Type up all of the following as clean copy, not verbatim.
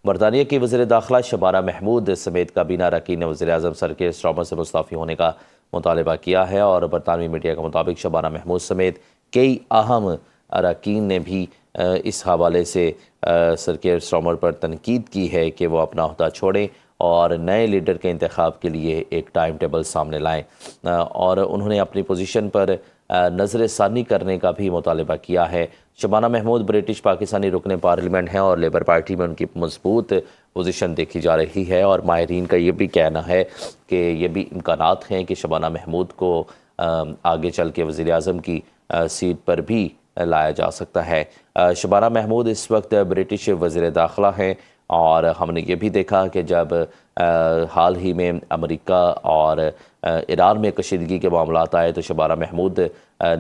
برطانیہ کی وزیر داخلہ شبانہ محمود سمیت کابینہ اراکین نے وزیر اعظم سر کیئر سٹارمر سے مستعفی ہونے کا مطالبہ کیا ہے، اور برطانوی میڈیا کے مطابق شبانہ محمود سمیت کئی اہم اراکین نے بھی اس حوالے سے سر کیئر سٹارمر پر تنقید کی ہے کہ وہ اپنا عہدہ چھوڑیں اور نئے لیڈر کے انتخاب کے لیے ایک ٹائم ٹیبل سامنے لائیں، اور انہوں نے اپنی پوزیشن پر نظر ثانی کرنے کا بھی مطالبہ کیا ہے۔ شبانہ محمود برٹش پاکستانی رکن پارلیمنٹ ہیں اور لیبر پارٹی میں ان کی مضبوط پوزیشن دیکھی جا رہی ہے، اور ماہرین کا یہ بھی کہنا ہے کہ یہ بھی امکانات ہیں کہ شبانہ محمود کو آگے چل کے وزیر اعظم کی سیٹ پر بھی لایا جا سکتا ہے۔ شبانہ محمود اس وقت برٹش وزیر داخلہ ہیں، اور ہم نے یہ بھی دیکھا کہ جب حال ہی میں امریکہ اور ایران میں کشیدگی کے معاملات آئے تو شبانہ محمود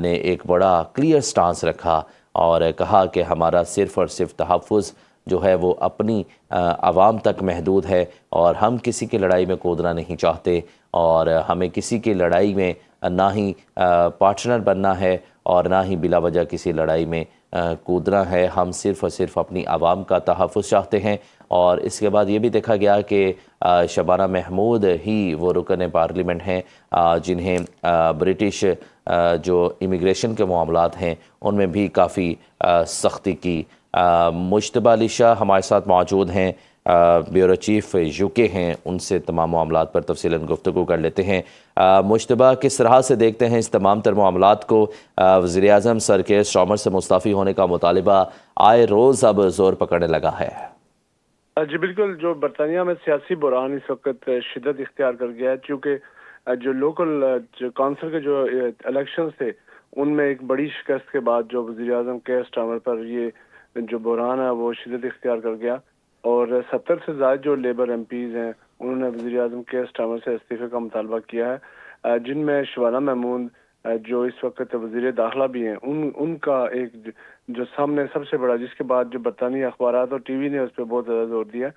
نے ایک بڑا کلیئر سٹانس رکھا اور کہا کہ ہمارا صرف اور صرف تحفظ جو ہے وہ اپنی عوام تک محدود ہے، اور ہم کسی کی لڑائی میں کودنا نہیں چاہتے، اور ہمیں کسی کی لڑائی میں نہ ہی پارٹنر بننا ہے اور نہ ہی بلا وجہ کسی لڑائی میں کودنا ہے، ہم صرف اور صرف اپنی عوام کا تحفظ چاہتے ہیں۔ اور اس کے بعد یہ بھی دیکھا گیا کہ شبانہ محمود ہی وہ رکن پارلیمنٹ ہیں جنہیں برٹش جو امیگریشن کے معاملات ہیں ان میں بھی کافی سختی کی۔ مجتبیٰ علی شاہ ہمارے ساتھ موجود ہیں، بیورو چیف یو کے ہیں، ان سے تمام معاملات پر تفصیلاً گفتگو کر لیتے ہیں۔ مجتبیٰ، کس طرح سے دیکھتے ہیں اس تمام تر معاملات کو؟ وزیر اعظم سر کیئر سٹارمر سے مستعفی ہونے کا مطالبہ آئے روز اب زور پکڑنے لگا ہے۔ جی بالکل، جو برطانیہ میں سیاسی بحران اس وقت شدت اختیار کر گیا ہے، چونکہ جو لوکل کونسل کے جو الیکشنز تھے ان میں ایک بڑی شکست کے بعد جو وزیر اعظم کیئر سٹارمر پر یہ جو بحران ہے وہ شدت اختیار کر گیا، اور 70 سے زائد جو لیبر ایم پیز ہیں انہوں نے وزیر اعظم کیئر سٹارمر سے استعفے کا مطالبہ کیا ہے، جن میں شبانہ محمود جو اس وقت وزیر داخلہ بھی ہیں ان کا ایک جو سامنے سب سے بڑا، جس کے بعد جو برطانوی اخبارات اور ٹی وی نے اس پہ بہت زیادہ زور دیا،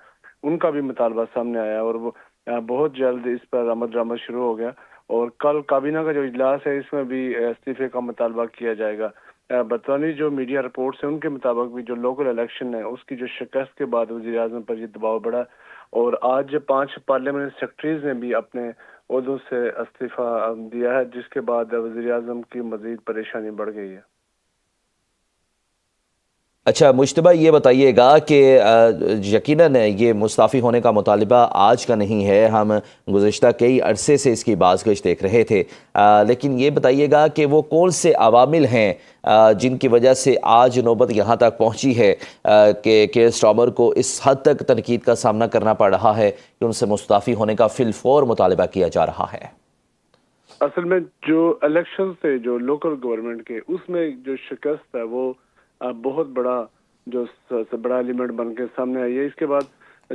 ان کا بھی مطالبہ سامنے آیا، اور وہ بہت جلد اس پر عمل درآمد شروع ہو گیا، اور کل کابینہ کا جو اجلاس ہے اس میں بھی استعفے کا مطالبہ کیا جائے گا۔ برطانوی جو میڈیا رپورٹس ہیں ان کے مطابق بھی جو لوکل الیکشن ہے اس کی جو شکست کے بعد وزیر اعظم پر یہ دباؤ بڑھا، اور آج 5 پارلیمنٹ سیکرٹریز نے بھی اپنے عہدوں سے استعفیٰ دیا ہے، جس کے بعد وزیر اعظم کی مزید پریشانی بڑھ گئی ہے۔ اچھا مجتبیٰ، یہ بتائیے گا کہ یقیناً یہ مستعفی ہونے کا مطالبہ آج کا نہیں ہے، ہم گزشتہ کئی عرصے سے اس کی بازگشت دیکھ رہے تھے، لیکن یہ بتائیے گا کہ وہ کون سے عوامل ہیں جن کی وجہ سے آج نوبت یہاں تک پہنچی ہے کہ کیئر سٹارمر کو اس حد تک تنقید کا سامنا کرنا پڑ رہا ہے کہ ان سے مستعفی ہونے کا فی الفور مطالبہ کیا جا رہا ہے؟ اصل میں جو الیکشنز تھے جو لوکل گورنمنٹ کے، اس میں جو شکست ہے وہ بہت بڑا جو بڑا ایلیمنٹ بن کے سامنے آئی ہے۔ اس کے بعد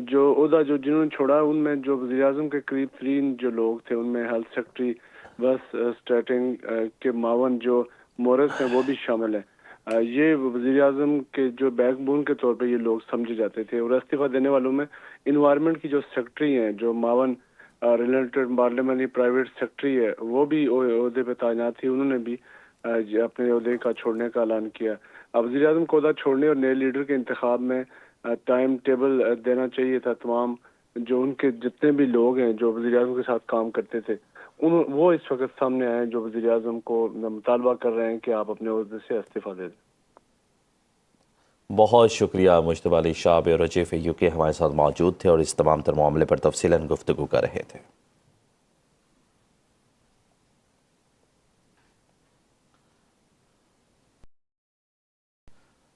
جو عہدہ جو جنہوں نے چھوڑا ان میں جو وزیر اعظم کے قریب ترین جو لوگ تھے ان میں ہیلتھ سیکرٹری بس اسٹیٹنگ کے معاون جو مورس ہیں وہ بھی شامل ہیں۔ یہ وزیر اعظم کے جو بیک بون کے طور پہ یہ لوگ سمجھے جاتے تھے، اور استعفیٰ دینے والوں میں انوائرمنٹ کی جو سیکرٹری ہیں، جو معاون ریلیٹڈ پارلیمنٹری پرائیویٹ سیکرٹری ہے، وہ بھی عہدے پہ تعینات تھی، انہوں نے بھی اپنے عہدے کا چھوڑنے کا اعلان کیا۔ اب وزیر اعظم کو عہدہ چھوڑنے اور نئے لیڈر کے انتخاب میں ٹائم ٹیبل دینا چاہیے تھا۔ تمام جو ان کے جتنے بھی لوگ ہیں جو وزیر اعظم کے ساتھ کام کرتے تھے وہ اس وقت سامنے آئے ہیں، جو وزیر اعظم کو مطالبہ کر رہے ہیں کہ آپ اپنے عہدے سے استعفیٰ دے دیں۔ بہت شکریہ Mujtaba Ali Shah, bureau chief you کے ہمارے ساتھ موجود تھے اور اس تمام تر معاملے پر تفصیلاً گفتگو کر رہے تھے۔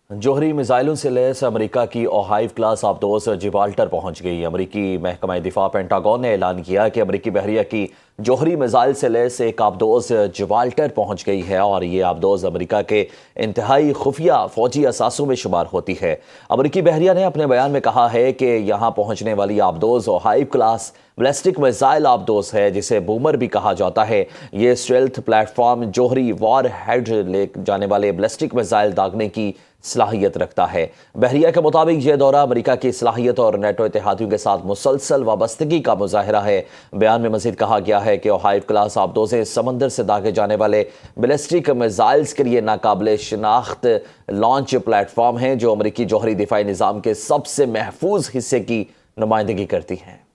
جوہری میزائلوں سے لیس امریکہ کی اوہائیو کلاس آبدوز جبالٹر پہنچ گئی۔ امریکی محکمہ دفاع پینٹاگون نے اعلان کیا کہ امریکی بحریہ کی جوہری میزائل سے لیس ایک آبدوز جبالٹر پہنچ گئی ہے، اور یہ آبدوز امریکہ کے انتہائی خفیہ فوجی اثاثوں میں شمار ہوتی ہے۔ امریکی بحریہ نے اپنے بیان میں کہا ہے کہ یہاں پہنچنے والی آبدوز اوہائیو کلاس بیلسٹک میزائل آبدوز ہے، جسے بومر بھی کہا جاتا ہے۔ یہ اسٹیلتھ پلیٹ فارم جوہری وار ہیڈ لے جانے والے بیلسٹک میزائل داغنے کی صلاحیت رکھتا ہے۔ بحریہ کے مطابق یہ دورہ امریکہ کی صلاحیت اور نیٹو اتحادیوں کے ساتھ مسلسل وابستگی کا مظاہرہ ہے۔ بیان میں مزید کہا گیا ہے کہ اوہائیو کلاس آبدوزیں سمندر سے داغے جانے والے بیلسٹک میزائلز کے لیے ناقابل شناخت لانچ پلیٹ فارم ہیں جو امریکی جوہری دفاعی نظام کے سب سے محفوظ حصے کی نمائندگی کرتی ہیں۔